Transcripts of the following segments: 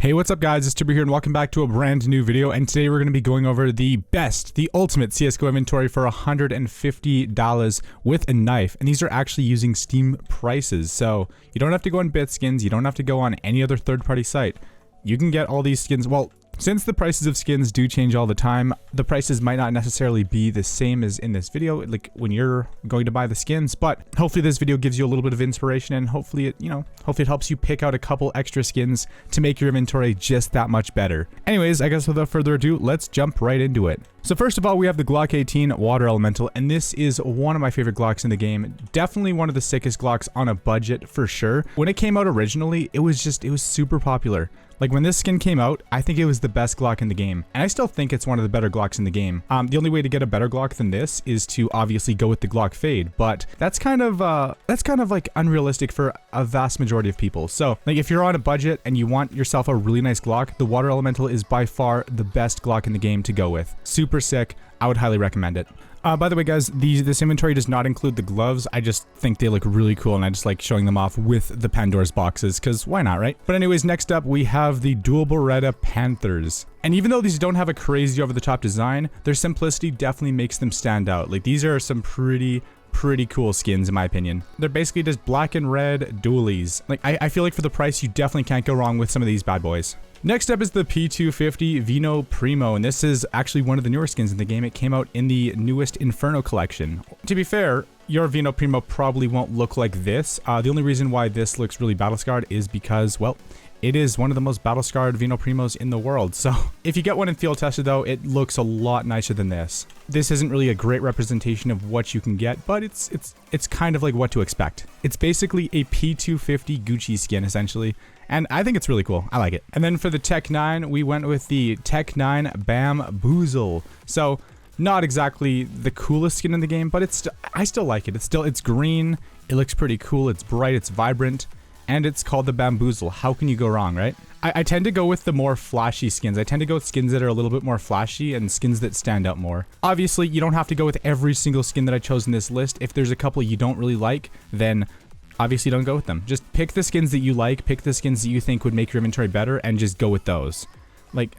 Hey, what's up guys, it's Turbo here and welcome back to a brand new video, and today we're going to be going over the ultimate CSGO inventory for $150 with a knife, and these are actually using Steam prices, so you don't have to go on BitSkins, you don't have to go on any other third-party site. You can get all these skins, well, since the prices of skins do change all the time, the prices might not necessarily be the same as in this video, like when you're going to buy the skins, but hopefully this video gives you a little bit of inspiration and hopefully it helps you pick out a couple extra skins to make your inventory just that much better. Anyways, I guess without further ado, let's jump right into it. So first of all, we have the Glock 18 Water Elemental, and this is one of my favorite Glocks in the game. Definitely one of the sickest Glocks on a budget for sure. When it came out originally, it was super popular. Like when this skin came out, I think it was the best Glock in the game, and I still think it's one of the better Glocks in the game. The only way to get a better Glock than this is to obviously go with the Glock Fade, but that's kind of like unrealistic for a vast majority of people. So like if you're on a budget and you want yourself a really nice Glock, the Water Elemental is by far the best Glock in the game to go with. Super sick. I would highly recommend it. By the way, guys, this inventory does not include the gloves. I just think they look really cool, and I just like showing them off with the Pandora's boxes, because why not, right? But anyways, next up, we have the dual Beretta Panthers. And even though these don't have a crazy over-the-top design, their simplicity definitely makes them stand out. Like, these are some pretty cool skins in my opinion. They're basically just black and red dualies. Like, I feel like for the price, you definitely can't go wrong with some of these bad boys. Next up is the P250 Vino Primo, and this is actually one of the newer skins in the game. It came out in the newest Inferno collection. To be fair, your Vino Primo probably won't look like this. The only reason why this looks really battle-scarred is because, well, it is one of the most battle-scarred Vino Primos in the world. So if you get one in field tested though, it looks a lot nicer than this. This isn't really a great representation of what you can get, but it's kind of like what to expect. It's basically a P250 Gucci skin essentially, and I think it's really cool. I like it. And then for the Tech 9, we went with the Tech 9 Bamboozle. So not exactly the coolest skin in the game, but I still like it. It's green. It looks pretty cool. It's bright. It's vibrant. And it's called the Bamboozle. How can you go wrong, right? I tend to go with the more flashy skins. I tend to go with skins that are a little bit more flashy and skins that stand out more. Obviously, you don't have to go with every single skin that I chose in this list. If there's a couple you don't really like, then obviously don't go with them. Just pick the skins that you like, pick the skins that you think would make your inventory better, and just go with those. Like,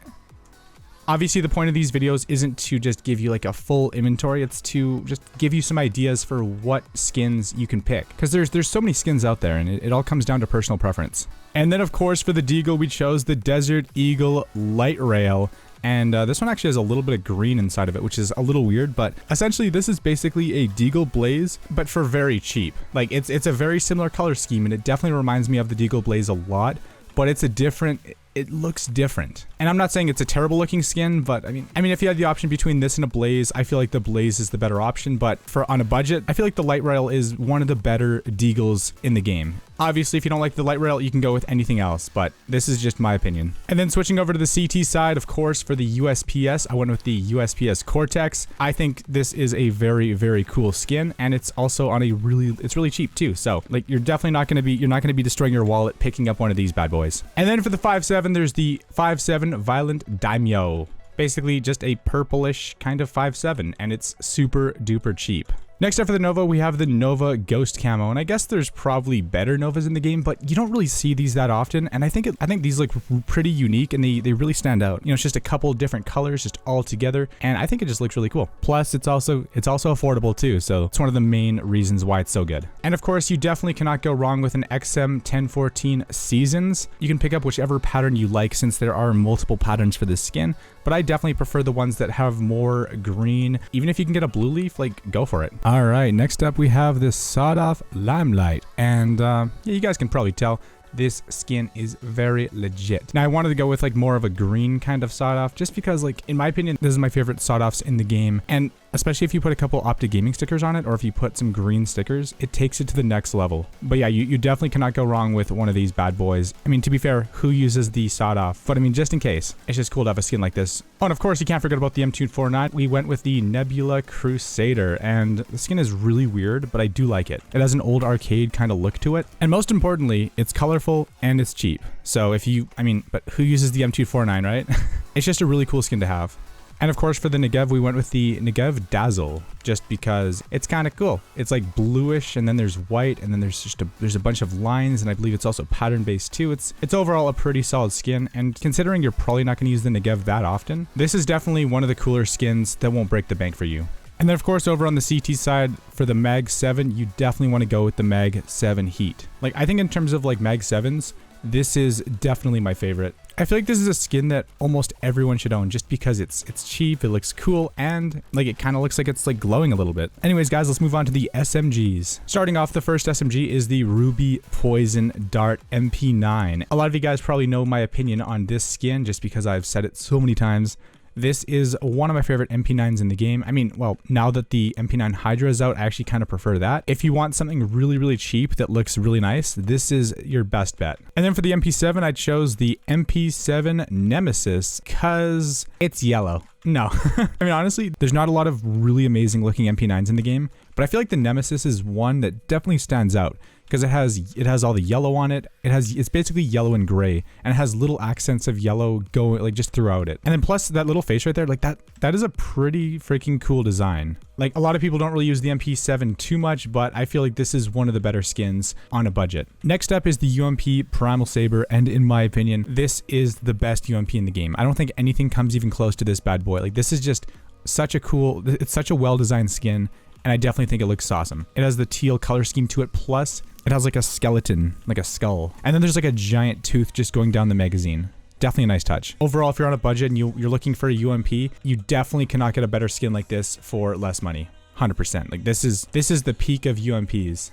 obviously the point of these videos isn't to just give you like a full inventory, it's to just give you some ideas for what skins you can pick. Because there's so many skins out there, and it all comes down to personal preference. And then of course for the Deagle, we chose the Desert Eagle Light Rail. And this one actually has a little bit of green inside of it, which is a little weird, but essentially this is basically a Deagle Blaze, but for very cheap. Like it's a very similar color scheme, and it definitely reminds me of the Deagle Blaze a lot, but it looks different. And I'm not saying it's a terrible looking skin, but I mean if you had the option between this and a Blaze, I feel like the Blaze is the better option, but on a budget, I feel like the Light Rail is one of the better Deagles in the game. Obviously, if you don't like the Light Rail, you can go with anything else, but this is just my opinion. And then switching over to the CT side, of course, for the USPS, I went with the USPS Cortex. I think this is a very cool skin, and it's also on it's really cheap too. So like you're not going to be destroying your wallet picking up one of these bad boys. And then for the 5.7, there's the 5.7 Violent Diamyo. Basically just a purplish kind of 5.7, and it's super duper cheap. Next up for the Nova, we have the Nova Ghost Camo, and I guess there's probably better Novas in the game, but you don't really see these that often, and I think these look pretty unique, and they really stand out. You know, it's just a couple different colors just all together, and I think it just looks really cool. Plus, it's also affordable too, so it's one of the main reasons why it's so good. And of course, you definitely cannot go wrong with an Xm1014 Seasons. You can pick up whichever pattern you like, since there are multiple patterns for this skin, but I definitely prefer the ones that have more green. Even if you can get a blue leaf, like, go for it. All right, next up we have this sawed-off Limelight, and yeah, you guys can probably tell this skin is very legit. Now I wanted to go with like more of a green kind of sawed-off, just because like in my opinion this is my favorite sawed-offs in the game, and especially if you put a couple Optic Gaming stickers on it, or if you put some green stickers, it takes it to the next level. But yeah, you definitely cannot go wrong with one of these bad boys. I mean, to be fair, who uses the sawed-off? But I mean, just in case, it's just cool to have a skin like this. Oh, and of course you can't forget about the M249. We went with the Nebula Crusader, and the skin is really weird, but I do like it. It has an old arcade kind of look to it, and most importantly, it's colorful and it's cheap. So but who uses the M249, right? It's just a really cool skin to have. And of course for the Negev, we went with the Negev Dazzle, just because it's kind of cool. It's like bluish, and then there's white, and then there's a bunch of lines, and I believe it's also pattern based too. It's overall a pretty solid skin, and considering you're probably not going to use the Negev that often, this is definitely one of the cooler skins that won't break the bank for you. And then of course over on the CT side for the Mag 7, you definitely want to go with the Mag 7 Heat. Like I think in terms of like Mag 7s, this is definitely my favorite. I feel like this is a skin that almost everyone should own just because it's cheap, it looks cool, and like it kind of looks like it's like glowing a little bit. Anyways guys, let's move on to the SMGs. Starting off, the first SMG is the Ruby Poison Dart MP9. A lot of you guys probably know my opinion on this skin just because I've said it so many times. This is one of my favorite MP9s in the game. I mean, well, now that the MP9 Hydra is out, I actually kind of prefer that. If you want something really, really cheap that looks really nice, this is your best bet. And then for the MP7, I chose the MP7 Nemesis because it's yellow. No, I mean, honestly, there's not a lot of really amazing looking MP9s in the game, but I feel like the Nemesis is one that definitely stands out because it has all the yellow on it. It's basically yellow and gray, and it has little accents of yellow going like just throughout it. And then plus that little face right there, like that is a pretty freaking cool design. Like a lot of people don't really use the MP7 too much, but I feel like this is one of the better skins on a budget. Next up is the UMP Primal Saber, and in my opinion, this is the best UMP in the game. I don't think anything comes even close to this bad boy. Like this is just such a cool, it's such a well-designed skin, and I definitely think it looks awesome. It has the teal color scheme to it, plus it has like a skeleton, like a skull. And then there's like a giant tooth just going down the magazine. Definitely a nice touch. Overall, if you're on a budget and you're looking for a UMP, you definitely cannot get a better skin like this for less money. 100%. Like this is the peak of UMPs.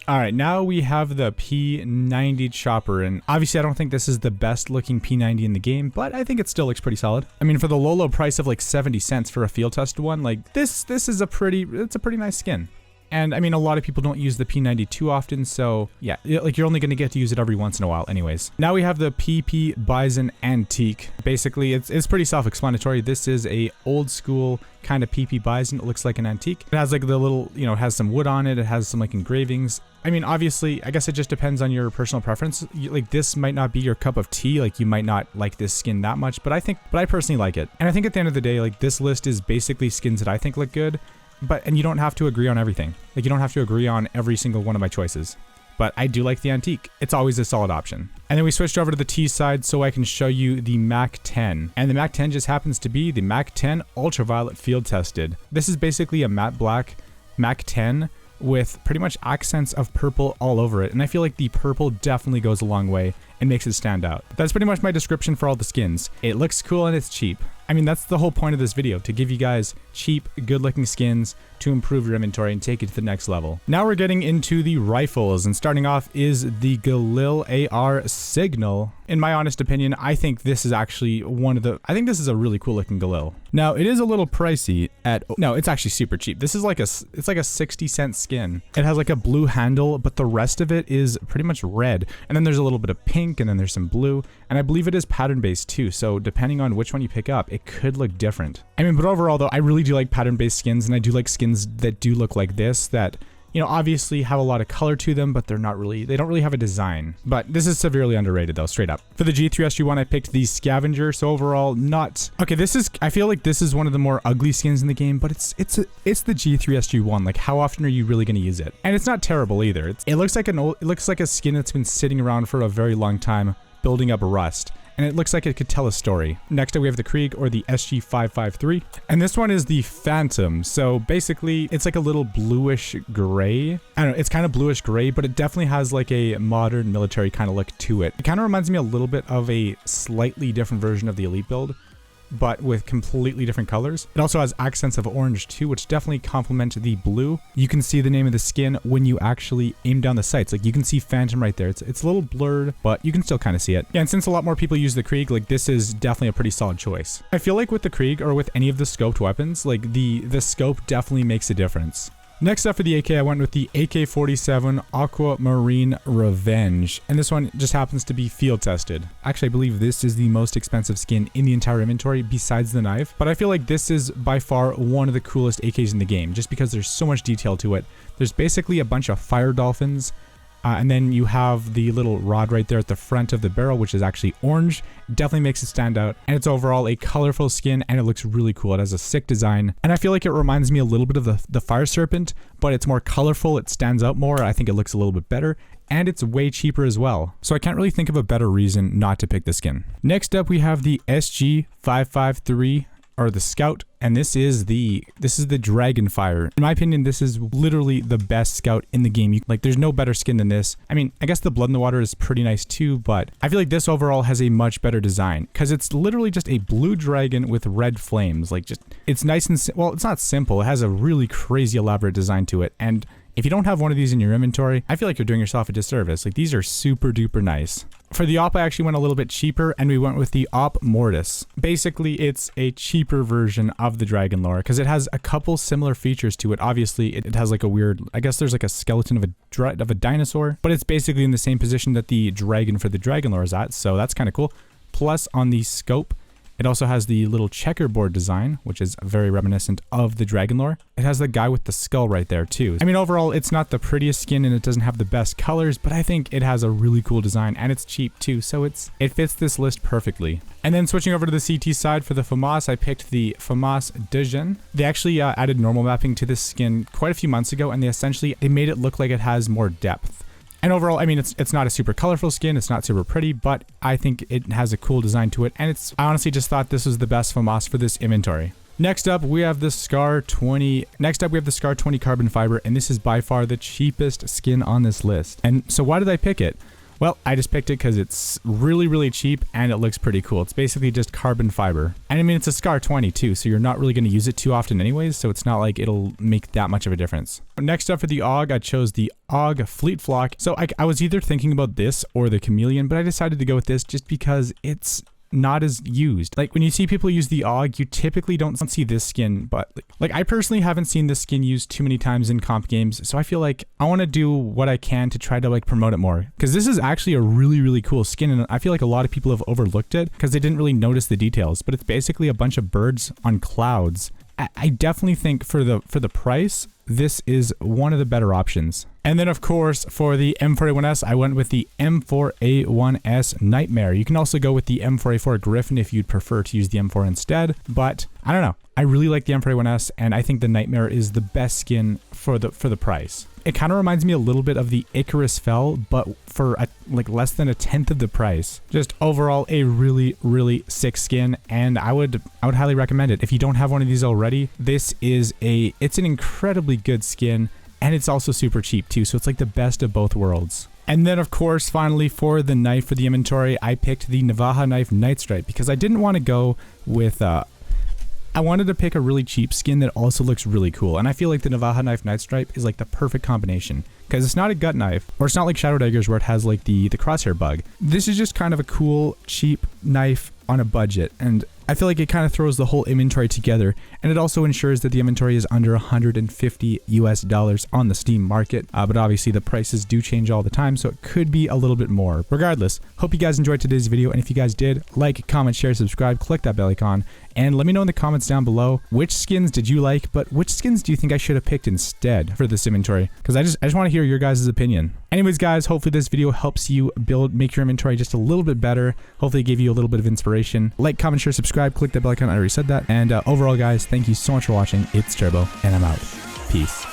All right, now we have the P90 chopper, and obviously I don't think this is the best looking P90 in the game, but I think it still looks pretty solid. I mean, for the low price of like 70 cents for a field test one, like this is a pretty nice skin. And I mean, a lot of people don't use the P90 too often, so yeah, like you're only going to get to use it every once in a while anyways. Now we have the PP Bizon Antique. Basically, it's pretty self-explanatory. This is a old school kind of PP Bizon. It looks like an antique. It has like the little, you know, it has some wood on it. It has some like engravings. I mean, obviously, I guess it just depends on your personal preference. Like this might not be your cup of tea. Like you might not like this skin that much, but I personally like it. And I think at the end of the day, like this list is basically skins that I think look good. And you don't have to agree on everything. Like you don't have to agree on every single one of my choices. But I do like the antique. It's always a solid option. And then we switched over to the T side so I can show you the Mac 10. And the Mac 10 just happens to be the Mac 10 Ultraviolet Field Tested. This is basically a matte black Mac 10 with pretty much accents of purple all over it. And I feel like the purple definitely goes a long way and makes it stand out. That's pretty much my description for all the skins. It looks cool and it's cheap. I mean, that's the whole point of this video, to give you guys cheap, good-looking skins to improve your inventory and take it to the next level. Now we're getting into the rifles, and starting off is the Galil AR Signal. In my honest opinion, I think this is actually I think this is a really cool looking Galil. Now, it is a little pricey no, it's actually super cheap. This is like it's like a 60-cent skin. It has like a blue handle, but the rest of it is pretty much red. And then there's a little bit of pink, and then there's some blue. And I believe it is pattern-based too, so depending on which one you pick up, it could look different. I mean, but overall though, I really do like pattern-based skins, and I do like skins that do look like this, that, you know, obviously have a lot of color to them, but they don't really have a design. But this is severely underrated though, straight up. For the G3SG1, I picked the Scavenger, so overall not... Okay, I feel like this is one of the more ugly skins in the game, but it's the G3SG1. Like, how often are you really going to use it? And it's not terrible either. It looks like a skin that's been sitting around for a very long time, building up rust. And it looks like it could tell a story. Next up we have the Krieg, or the SG553. And this one is the Phantom. So basically it's like a little bluish gray. I don't know, it's kind of bluish gray, but it definitely has like a modern military kind of look to it. It kind of reminds me a little bit of a slightly different version of the Elite build, but with completely different colors. It also has accents of orange too, which definitely complement the blue. You can see the name of the skin when you actually aim down the sights. Like you can see Phantom right there. It's a little blurred, but you can still kind of see it. Yeah, and since a lot more people use the Krieg, like this is definitely a pretty solid choice. I feel like with the Krieg or with any of the scoped weapons, like the scope definitely makes a difference. Next up for the AK, I went with the AK-47 Aquamarine Revenge, and this one just happens to be field tested. Actually, I believe this is the most expensive skin in the entire inventory besides the knife, but I feel like this is by far one of the coolest AKs in the game, just because there's so much detail to it. There's basically a bunch of fire dolphins And then you have the little rod right there at the front of the barrel, which is actually orange. Definitely makes it stand out. And it's overall a colorful skin, and it looks really cool. It has a sick design. And I feel like it reminds me a little bit of the Fire Serpent, but it's more colorful. It stands out more. I think it looks a little bit better. And it's way cheaper as well. So I can't really think of a better reason not to pick the skin. Next up, we have the SG553, or the Scout, and this is the Dragonfire. In my opinion, this is literally the best Scout in the game. Like, there's no better skin than this. I mean, I guess the Blood in the Water is pretty nice too, but I feel like this overall has a much better design because it's literally just a blue dragon with red flames. Like, just, it's nice and, well, it's not simple. It has a really crazy elaborate design to it, and if you don't have one of these in your inventory, I feel like you're doing yourself a disservice. Like, these are super duper nice. For the AUG, I actually went a little bit cheaper, and we went with the AUG Mortis. Basically, it's a cheaper version of the Dragon Lore because it has a couple similar features to it. Obviously, it has like a weird, I guess there's like a skeleton of a dinosaur, but it's basically in the same position that the dragon for the Dragon Lore is at, so that's kind of cool. Plus, on the scope, it also has the little checkerboard design, which is very reminiscent of the Dragon Lore. It has the guy with the skull right there too. I mean, overall, it's not the prettiest skin and it doesn't have the best colors, but I think it has a really cool design and it's cheap too, so it fits this list perfectly. And then switching over to the CT side for the FAMAS, I picked the FAMAS Dijon. They actually added normal mapping to this skin quite a few months ago, and they made it look like it has more depth. And overall, I mean, it's not a super colorful skin, it's not super pretty, but I think it has a cool design to it, and I honestly just thought this was the best FAMAS for this inventory. Next up, we have the Scar 20 carbon fiber, and this is by far the cheapest skin on this list. And so why did I pick it? Well, I just picked it because it's really, really cheap and it looks pretty cool. It's basically just carbon fiber. And I mean, it's a Scar 20 too, so you're not really going to use it too often anyways, so it's not like it'll make that much of a difference. Next up for the AUG, I chose the AUG Fleet Flock. So I was either thinking about this or the Chameleon, but I decided to go with this just because it's not as used. Like, when you see people use the AUG, you typically don't see this skin, but like I personally haven't seen this skin used too many times in comp games, so I feel like I want to do what I can to try to like promote it more, because this is actually a really, really cool skin, and I feel like a lot of people have overlooked it because they didn't really notice the details, but it's basically a bunch of birds on clouds. I definitely think for the price, this is one of the better options. And then of course, for the M4A1-S, I went with the M4A1-S Nightmare. You can also go with the M4A4 Griffin if you'd prefer to use the M4 instead, but I don't know. I really like the M4A1-S, and I think the Nightmare is the best skin for the price. It kind of reminds me a little bit of the Icarus Fell, but for like less than a tenth of the price. Just overall a really, really sick skin, and I would highly recommend it. If you don't have one of these already, it's an incredibly good skin, and it's also super cheap too, so it's like the best of both worlds. And then of course, finally for the knife for the inventory, I picked the Navaja knife Night Stripe because I didn't want to go with I wanted to pick a really cheap skin that also looks really cool, and I feel like the Navaja knife Night Stripe is like the perfect combination because it's not a gut knife, or it's not like Shadow Daggers where it has like the crosshair bug. This is just kind of a cool, cheap knife on a budget, and I feel like it kind of throws the whole inventory together, and it also ensures that the inventory is under $150 US on the Steam market, but obviously the prices do change all the time, so it could be a little bit more. Regardless, hope you guys enjoyed today's video, and if you guys did, like, comment, share, subscribe, click that bell icon, and let me know in the comments down below which skins did you like, but which skins do you think I should have picked instead for this inventory, because I just want to hear your guys' opinion. Anyways guys, hopefully this video helps you make your inventory just a little bit better, hopefully give you a little bit of inspiration. Like, comment, share, subscribe, click that bell icon, I already said that, and overall guys, thank you so much for watching. It's Turbo, and I'm out. Peace.